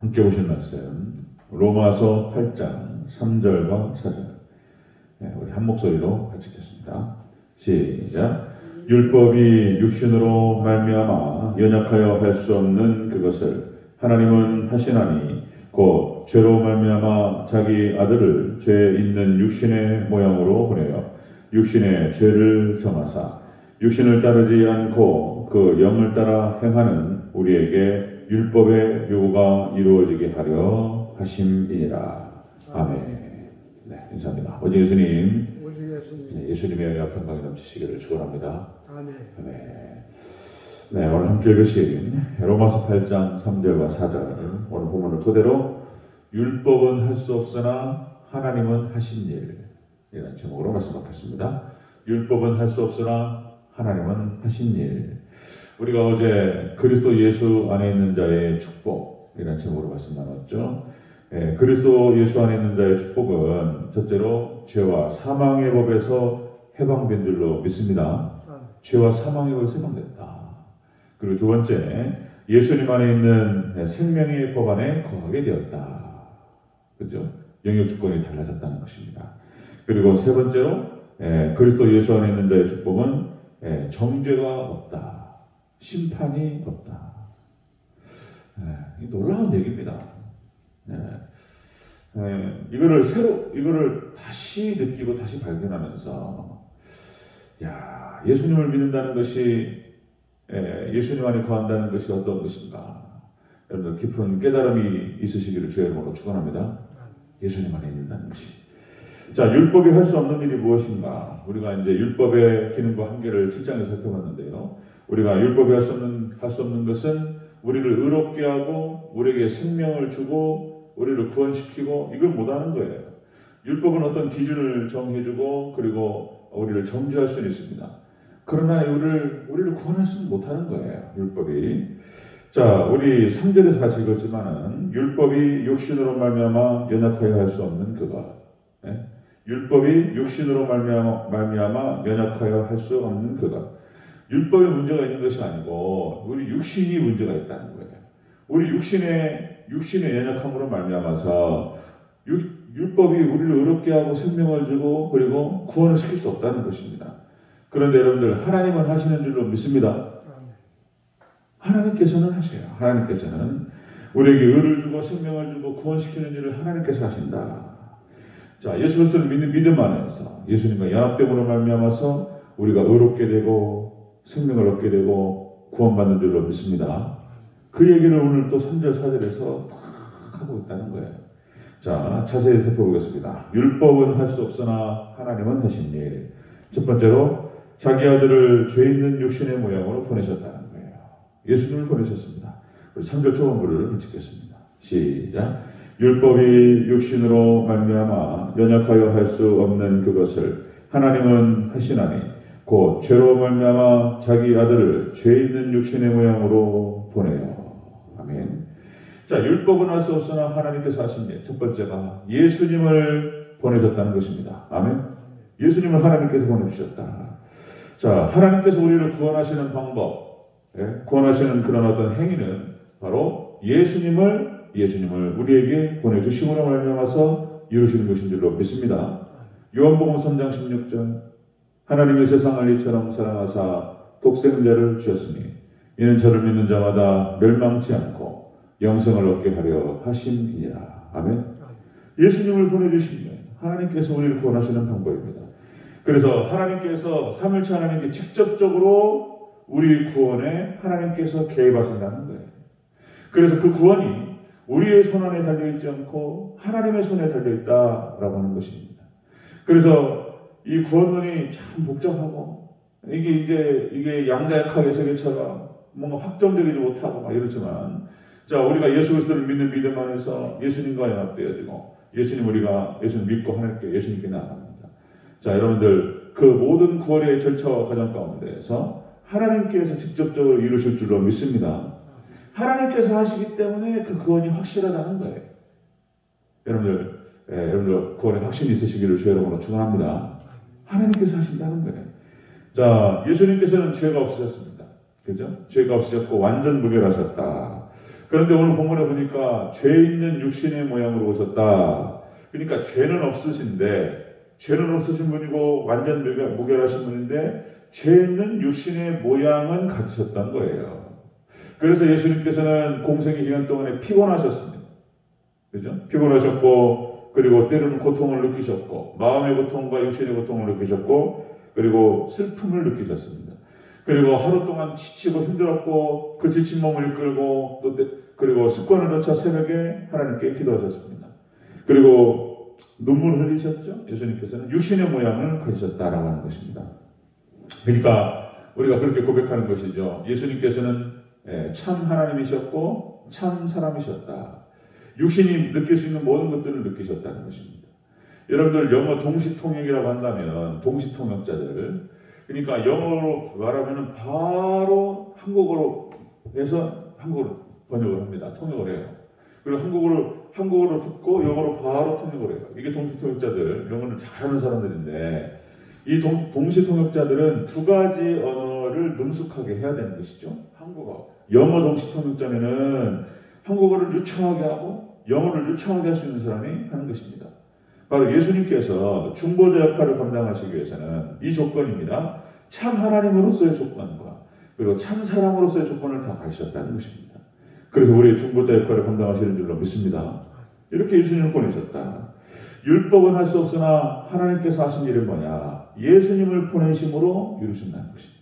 함께 보신 말씀 로마서 8장 3절과 4절. 우리 한 목소리로 같이 읽겠습니다. 시작. 율법이 육신으로 말미암아 연약하여 할 수 없는 그것을 하나님은 하시나니 곧 죄로 말미암아 자기 아들을 죄 있는 육신의 모양으로 보내어 육신의 죄를 정하사 육신을 따르지 않고 그 영을 따라 행하는 우리에게 율법의 요구가 이루어지게 하려 하심이니라. 아멘. 네, 인사합니다. 오직 예수님, 예수님의 평강이 넘치시기를 축원합니다. 아멘. 네, 오늘 함께 읽으신 로마서 8장 3절과 4절 오늘 본문을 토대로 율법은 할 수 없으나 하나님은 하신 일이라는 제목으로 말씀드리겠습니다. 율법은 할 수 없으나 하나님은 하신 일. 우리가 어제 그리스도 예수 안에 있는 자의 축복이라는 제목으로 말씀 나눴죠. 그리스도 예수 안에 있는 자의 축복은 첫째로 죄와 사망의 법에서 해방된 줄로 믿습니다. 죄와 사망의 법에서 해방됐다. 그리고 두 번째, 예수님 안에 있는 생명의 법 안에 거하게 되었다. 그죠? 영역 주권이 달라졌다는 것입니다. 그리고 세 번째로, 그리스도 예수 안에 있는 자의 축복은 정죄가 없다. 심판이 없다. 놀라운 얘기입니다. 이거를 다시 느끼고 다시 발견하면서, 예수님을 믿는다는 것이, 예수님 안에 거한다는 것이 어떤 것인가. 여러분들 깊은 깨달음이 있으시기를 주의 이름으로 축원합니다. 예수님 안에 있는다는 것이. 자, 율법이 할 수 없는 일이 무엇인가? 우리가 이제 율법의 기능과 한계를 7장에서 살펴봤는데요. 우리가 율법이 할 수 없는 것은 우리를 의롭게 하고 우리에게 생명을 주고 우리를 구원시키고 이걸 못하는 거예요. 율법은 어떤 기준을 정해주고 그리고 우리를 정죄할 수는 있습니다. 그러나 우리를 구원할 수는 못하는 거예요. 율법이. 자, 우리 3절에서 같이 읽었지만은 율법이 육신으로 말미암아 연약하여 할 수 없는 그것. 율법이 육신으로 말미암아 연약하여 할 수 없는 그것. 율법에 문제가 있는 것이 아니고 우리 육신이 문제가 있다는 거예요. 우리 육신의 연약함으로 말미암아서 율법이 우리를 의롭게 하고 생명을 주고 그리고 구원을 시킬 수 없다는 것입니다. 그런데 여러분들 하나님은 하시는 줄로 믿습니다. 하나님께서는 하셔요. 하나님께서는 우리에게 의를 주고 생명을 주고 구원시키는 일을 하나님께서 하신다. 자, 예수 그리스도를 믿는 믿음 안에서 예수님과 연합됨으로 말미암아서 우리가 의롭게 되고 생명을 얻게 되고 구원받는 줄로 믿습니다. 그 얘기를 오늘 또 3절 4절에서 딱 하고 있다는 거예요. 자, 자세히 살펴보겠습니다. 율법은 할 수 없으나 하나님은 하신 일. 첫 번째로 자기 아들을 죄 있는 육신의 모양으로 보내셨다는 거예요. 예수님을 보내셨습니다. 3절 초반부를 같이 읽겠습니다. 시작. 율법이 육신으로 말미암아 연약하여 할 수 없는 그것을 하나님은 하시나니 곧 죄로 말미암아 자기 아들을 죄 있는 육신의 모양으로 보내요. 아멘. 자, 율법은 할 수 없으나 하나님께서 하신 일. 첫 번째가 예수님을 보내셨다는 것입니다. 아멘. 예수님을 하나님께서 보내주셨다. 자, 하나님께서 우리를 구원하시는 방법, 구원하시는 그런 어떤 행위는 바로 예수님을 우리에게 보내주심으로 말미암아서 이루시는 것인 줄로 믿습니다. 요한복음 3장 16절 하나님의 세상을 이처럼 사랑하사 독생자를 주셨으니 이는 저를 믿는 자마다 멸망치 않고 영생을 얻게 하려 하심이니라. 아멘. 예수님을 보내주신 거예요. 하나님께서 우리를 구원하시는 방법입니다. 그래서 하나님께서 삼위일체 하나님께 직접적으로 우리 구원에 하나님께서 개입하신다는 거예요. 그래서 그 구원이 우리의 손 안에 달려있지 않고 하나님의 손에 달려있다라고 하는 것입니다. 그래서 이 구원론이 참 복잡하고 이게 양자역학의 세계처럼 뭔가 확정적이지 못하고 막 이러지만 자, 우리가 예수 그리스도를 믿는 믿음 안에서 예수님과 연합되어지고 예수님 믿고 하나님께 예수님께 나아갑니다. 자, 여러분들 그 모든 구원의 절차와 과정 가운데에서 하나님께서 직접적으로 이루실 줄로 믿습니다. 하나님께서 하시기 때문에 그 구원이 확실하다는 거예요. 여러분들 구원에 확신이 있으시기를 주의 이름으로 축원합니다. 하나님께서 하신다는 거예요. 자, 예수님께서는 죄가 없으셨습니다. 그죠? 죄가 없으셨고 완전 무결하셨다. 그런데 오늘 본문에 보니까 죄 있는 육신의 모양으로 오셨다. 그러니까 죄는 없으신 분이고 완전 무결하신 분인데 죄 있는 육신의 모양은 가지셨다는 거예요. 그래서 예수님께서는 공생의 기간 동안에 피곤하셨습니다. 그죠? 피곤하셨고, 그리고 때로는 고통을 느끼셨고, 마음의 고통과 육신의 고통을 느끼셨고, 그리고 슬픔을 느끼셨습니다. 그리고 하루 동안 지치고 힘들었고, 그 지친 몸을 이끌고, 그리고 습관을 쫓아 새벽에 하나님께 기도하셨습니다. 그리고 눈물을 흘리셨죠? 예수님께서는 육신의 모양을 가지셨다라고 하는 것입니다. 그러니까 우리가 그렇게 고백하는 것이죠. 예수님께서는 참 하나님이셨고 참 사람이셨다. 육신이 느낄 수 있는 모든 것들을 느끼셨다는 것입니다. 여러분들 영어 동시통역이라고 한다면 동시통역자들, 그러니까 영어로 말하면 바로 한국어로 해서 한국어로 번역을 합니다. 통역을 해요. 그리고 한국어로 듣고 영어로 바로 통역을 해요. 이게 동시통역자들, 영어를 잘하는 사람들인데, 이 동시통역자들은 두 가지 언어를 능숙하게 해야 되는 것이죠. 한국어, 영어 동시통역자면은 한국어를 유창하게 하고 영어를 유창하게 할 수 있는 사람이 하는 것입니다. 바로 예수님께서 중보자 역할을 감당하시기 위해서는 이 조건입니다. 참 하나님으로서의 조건과 그리고 참 사람으로서의 조건을 다 가지셨다는 것입니다. 그래서 우리의 중보자 역할을 감당하시는 줄로 믿습니다. 이렇게 예수님을 보내셨다. 율법은 할 수 없으나 하나님께서 하신 일은 뭐냐? 예수님을 보내심으로 이루신다는 것입니다.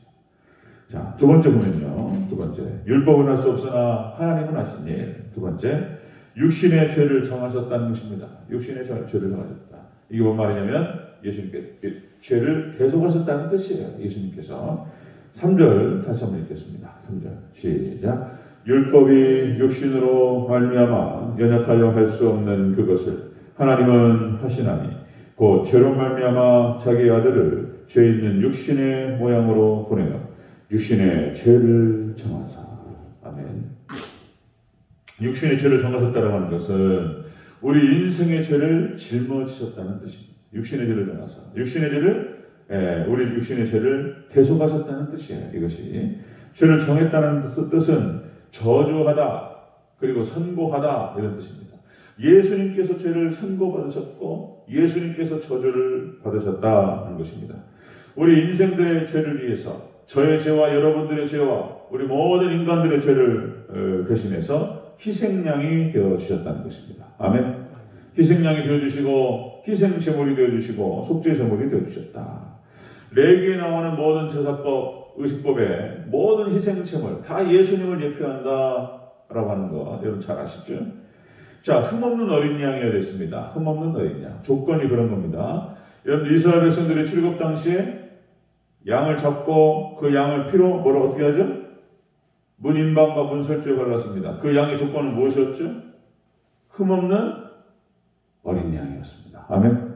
자, 두 번째 보면요. 두 번째, 율법은 할 수 없으나 하나님은 하신 일. 두 번째, 육신의 죄를 정하셨다는 것입니다. 육신의 죄를 정하셨다. 이게 뭔 말이냐면 예수님께 죄를 대속하셨다는 뜻이에요. 예수님께서. 3절 다시 한번 읽겠습니다. 3절 시작. 율법이 육신으로 말미암아 연약하여 할 수 없는 그것을 하나님은 하시나니 곧 죄로 말미암아 자기 아들을 죄 있는 육신의 모양으로 보내어 육신의 죄를 정하사. 아멘. 육신의 죄를 정하셨다고 하는 것은 우리 인생의 죄를 짊어지셨다는 뜻입니다. 육신의 죄를 정하사. 우리 육신의 죄를 대속하셨다는 뜻이에요. 이것이. 죄를 정했다는 뜻은 저주하다, 그리고 선고하다, 이런 뜻입니다. 예수님께서 죄를 선고받으셨고 예수님께서 저주를 받으셨다는 것입니다. 우리 인생들의 죄를 위해서, 저의 죄와 여러분들의 죄와 우리 모든 인간들의 죄를 대신해서 희생양이 되어주셨다는 것입니다. 아멘. 희생양이 되어주시고 희생제물이 되어주시고 속죄제물이 되어주셨다. 레위기에 나오는 모든 제사법, 의식법의 모든 희생제물 다 예수님을 예표한다라고 하는 거 여러분 잘 아시죠? 자, 흠없는 어린 양이어야 됐습니다. 흠없는 어린 양. 조건이 그런 겁니다. 여러분 이스라엘 백성들이 출애굽 당시에 양을 잡고 그 양을 피로 뭐라 어떻게 하죠? 문인방과 문설주에 발랐습니다. 그 양의 조건은 무엇이었죠? 흠없는 어린 양이었습니다. 아멘.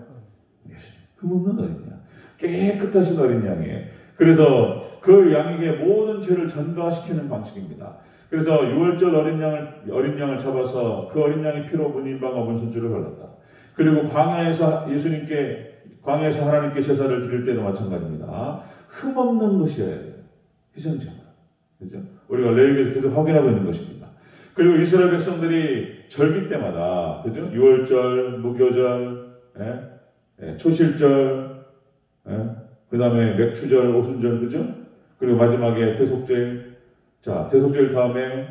흠없는 어린 양. 깨끗하신 어린 양이에요. 그래서 그 양에게 모든 죄를 전가시키는 방식입니다. 그래서 유월절 어린 양을 잡아서 그 어린 양의 피로 문인방과 문설주를 발랐다. 그리고 광야에서 하나님께 제사를 드릴 때도 마찬가지입니다. 흠없는 것이어야 돼요. 희생제물. 그죠? 우리가 레위기에서 계속 확인하고 있는 것입니다. 그리고 이스라엘 백성들이 절기 때마다, 그죠? 유월절, 무교절, 초실절, 그 다음에 맥추절, 오순절, 그죠? 그리고 마지막에 대속절. 자, 대속절 다음에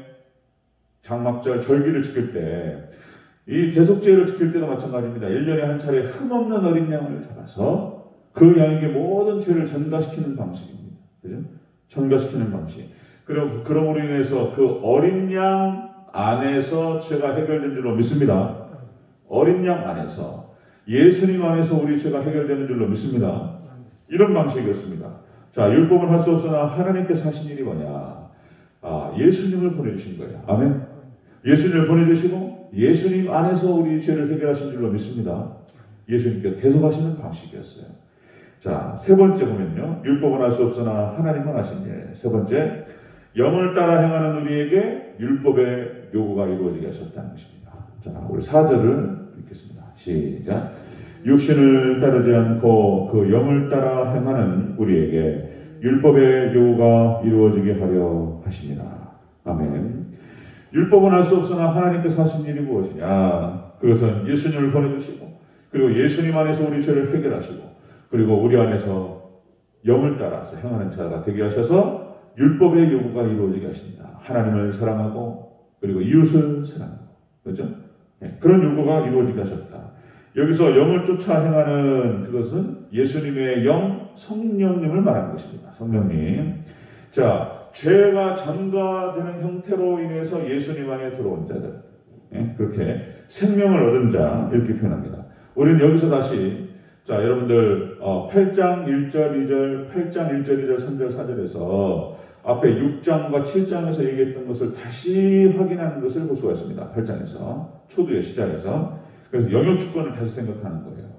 장막절, 절기를 지킬 때, 이 대속죄를 지킬 때도 마찬가지입니다. 1년에 한 차례 흠없는 어린 양을 잡아서 그 양에게 모든 죄를 전가시키는 방식입니다. 그죠? 전가시키는 방식. 그럼으로 인해서 그 어린 양 안에서 죄가 해결된 줄로 믿습니다. 어린 양 안에서, 예수님 안에서 우리 죄가 해결되는 줄로 믿습니다. 이런 방식이었습니다. 자, 율법은 할 수 없으나 하나님께서 하신 일이 뭐냐? 예수님을 보내주신 거예요. 아멘. 예수님을 보내주시고 예수님 안에서 우리 죄를 해결하신 줄로 믿습니다. 예수님께 대속하시는 방식이었어요. 자, 세 번째 보면요. 율법은 할 수 없으나 하나님은 하신 일. 세 번째, 영을 따라 행하는 우리에게 율법의 요구가 이루어지게 하셨다는 것입니다. 자, 우리 4절을 읽겠습니다. 시작. 육신을 따르지 않고 그 영을 따라 행하는 우리에게 율법의 요구가 이루어지게 하려 하십니다. 아멘. 율법은 할 수 없으나 하나님께서 하신 일이 무엇이냐? 그것은 예수님을 보내주시고 그리고 예수님 안에서 우리 죄를 해결하시고 그리고 우리 안에서 영을 따라서 행하는 자가 되게 하셔서 율법의 요구가 이루어지게 하십니다. 하나님을 사랑하고 그리고 이웃을 사랑하고 그렇죠? 네, 그런 요구가 이루어지게 하셨다. 여기서 영을 쫓아 행하는 그것은 예수님의 영 성령님을 말하는 것입니다. 성령님. 자, 죄가 전가되는 형태로 인해서 예수님 안에 들어온 자들, 네, 그렇게 생명을 얻은 자 이렇게 표현합니다. 우리는 여기서 다시 자 여러분들 8장 1절 2절 8장 1절 2절 3절 4절에서 앞에 6장과 7장에서 얘기했던 것을 다시 확인하는 것을 볼 수가 있습니다. 8장에서 초두의 시작에서. 그래서 영역 주권을 다시 생각하는 거예요.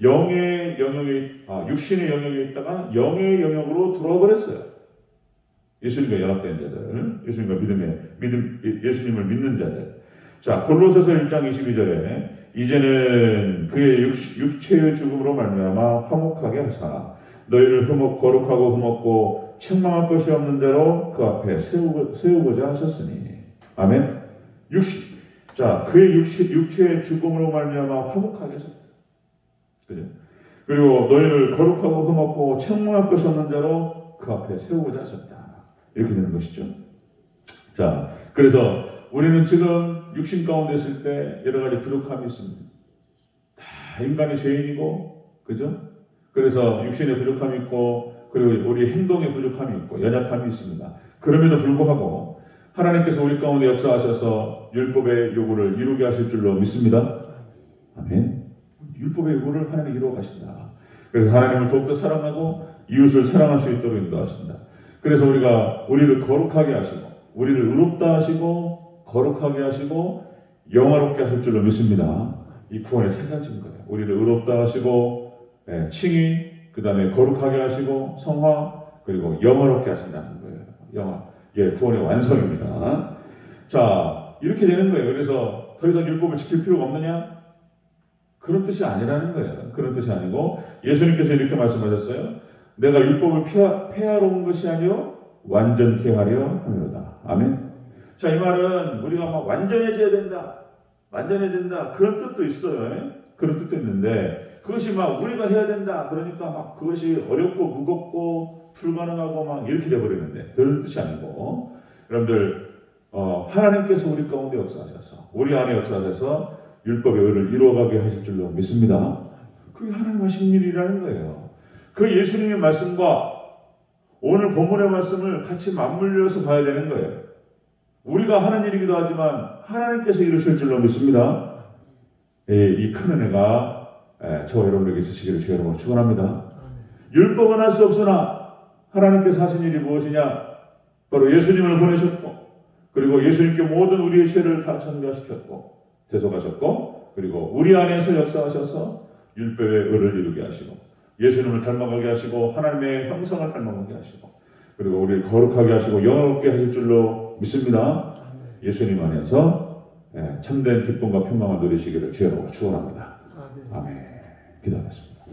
영의 영역에 육신의 영역에 있다가 영의 영역으로 들어와 버렸어요. 예수님과 연합된 자들, 예수님을 믿는 자들. 자, 골로새서 1장 22절에 이제는 그의 육체의 죽음으로 말미암아 화목하게 하사 너희를 거룩하고 흠없고 책망할 것이 없는 대로 그 앞에 세우고자 하셨으니. 아멘. 자, 그의 육체의 죽음으로 말미암아 화목하게 하셨다. 그죠? 그리고 너희를 거룩하고 흠없고 책망할 것이 없는 대로 그 앞에 세우고자 하셨다. 이렇게 되는 것이죠. 자, 그래서 우리는 지금 육신 가운데 있을 때 여러 가지 부족함이 있습니다. 다 인간이 죄인이고, 그죠? 그래서 육신에 부족함이 있고, 그리고 우리 행동에 부족함이 있고, 연약함이 있습니다. 그럼에도 불구하고 하나님께서 우리 가운데 역사하셔서 율법의 요구를 이루게 하실 줄로 믿습니다. 아멘. 율법의 요구를 하나님이 이루어 가신다. 그래서 하나님을 더욱더 사랑하고 이웃을 사랑할 수 있도록 인도하신다. 그래서 우리를 거룩하게 하시고, 우리를 의롭다 하시고, 거룩하게 하시고, 영화롭게 하실 줄로 믿습니다. 이 구원의 세 가지인 거예요. 우리를 의롭다 하시고, 칭의, 그 다음에 거룩하게 하시고, 성화, 그리고 영화롭게 하신다는 거예요. 구원의 완성입니다. 자, 이렇게 되는 거예요. 그래서 더 이상 율법을 지킬 필요가 없느냐? 그런 뜻이 아니라는 거예요. 그런 뜻이 아니고, 예수님께서 이렇게 말씀하셨어요. 내가 율법을 폐하러 온 것이 아니요 완전케 하려 함이로다. 아멘. 자, 이 말은 우리가 막 완전해져야 된다, 그런 뜻도 있어요. 그런 뜻도 있는데 그것이 막 우리가 해야 된다 그러니까 막 그것이 어렵고 무겁고 불가능하고 막 이렇게 돼버리는데 그런 뜻이 아니고, 여러분들 하나님께서 우리 가운데 역사하셔서 우리 안에 역사하셔서 율법의 의를 이루어가게 하실 줄로 믿습니다. 그게 하나님 하신 일이라는 거예요. 그 예수님의 말씀과 오늘 본문의 말씀을 같이 맞물려서 봐야 되는 거예요. 우리가 하는 일이기도 하지만 하나님께서 이루실 줄로 믿습니다. 이 큰 은혜가 저와 여러분에게 있으시기를 주의 이름으로 축원합니다. 율법은 할 수 없으나 하나님께서 하신 일이 무엇이냐? 바로 예수님을 보내셨고, 그리고 예수님께 모든 우리의 죄를 다 전가시켰고 대속하셨고, 그리고 우리 안에서 역사하셔서 율법의 의를 이루게 하시고, 예수님을 닮아가게 하시고, 하나님의 형상을 닮아가게 하시고, 그리고 우리를 거룩하게 하시고 영화롭게 하실 줄로 믿습니다. 예수님 안에서 참된 기쁨과 평강을 누리시기를 주의 이름으로 축원합니다. 아멘. 기도하겠습니다.